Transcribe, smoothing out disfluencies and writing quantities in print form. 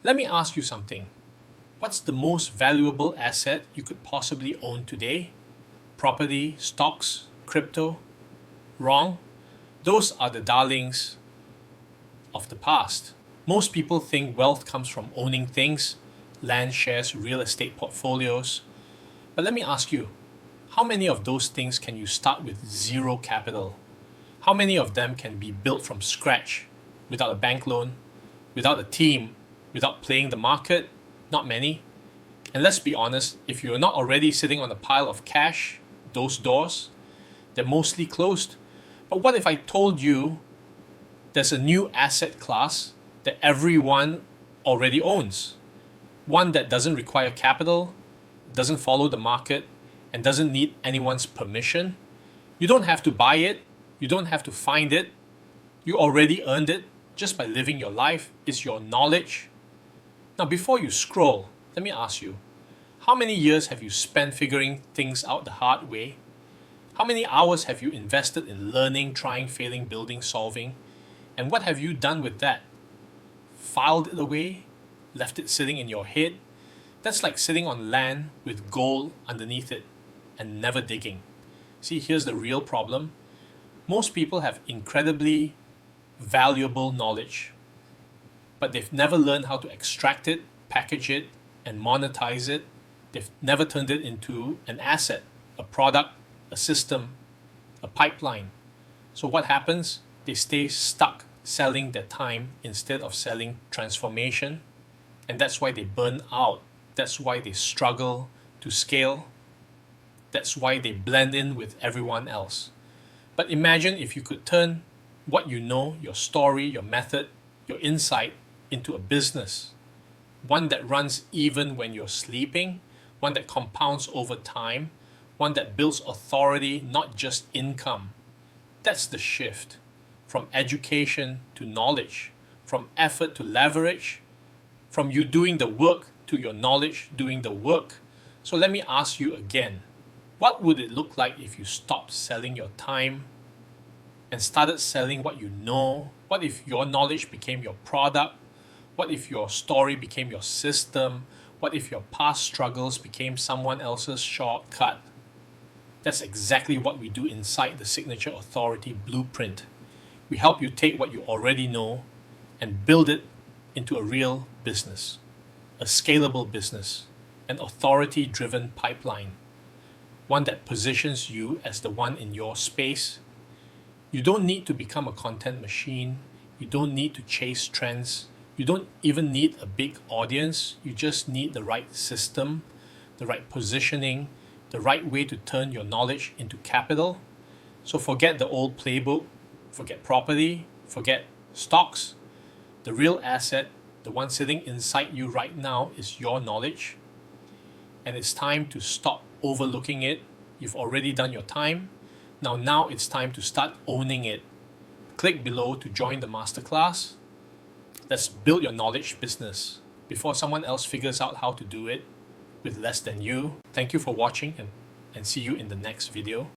Let me ask you something. What's the most valuable asset you could possibly own today? Property, stocks, crypto? Wrong. Those are the darlings of the past. Most people think wealth comes from owning things, land shares, real estate portfolios. But let me ask you, how many of those things can you start with zero capital? How many of them can be built from scratch without a bank loan, without a team, without playing the market? Not many. And let's be honest, if you're not already sitting on a pile of cash, those doors, they're mostly closed. But what if I told you there's a new asset class that everyone already owns? One that doesn't require capital, doesn't follow the market, and doesn't need anyone's permission. You don't have to buy it. You don't have to find it. You already earned it just by living your life. It's your knowledge. Now, before you scroll, let me ask you, how many years have you spent figuring things out the hard way? How many hours have you invested in learning, trying, failing, building, solving? And what have you done with that? Filed it away? Left it sitting in your head? That's like sitting on land with gold underneath it and never digging. See, here's the real problem. Most people have incredibly valuable knowledge, but they've never learned how to extract it, package it, and monetize it. They've never turned it into an asset, a product, a system, a pipeline. So what happens? They stay stuck selling their time instead of selling transformation. And that's why they burn out. That's why they struggle to scale. That's why they blend in with everyone else. But imagine if you could turn what you know, your story, your method, your insight into a business. One that runs even when you're sleeping, one that compounds over time, one that builds authority, not just income. That's the shift from education to knowledge, from effort to leverage, from you doing the work to your knowledge doing the work. So let me ask you again, what would it look like if you stopped selling your time and started selling what you know? What if your knowledge became your product? What if your story became your system? What if your past struggles became someone else's shortcut? That's exactly what we do inside the Signature Authority Blueprint. We help you take what you already know and build it into a real business, a scalable business, an authority-driven pipeline, one that positions you as the one in your space. You don't need to become a content machine. You don't need to chase trends. You don't even need a big audience. You just need the right system, the right positioning, the right way to turn your knowledge into capital. So forget the old playbook, forget property, forget stocks. The real asset, the one sitting inside you right now, is your knowledge. And it's time to stop overlooking it. You've already done your time. Now it's time to start owning it. Click below to join the masterclass. Let's build your knowledge business before someone else figures out how to do it with less than you. Thank you for watching and see you in the next video.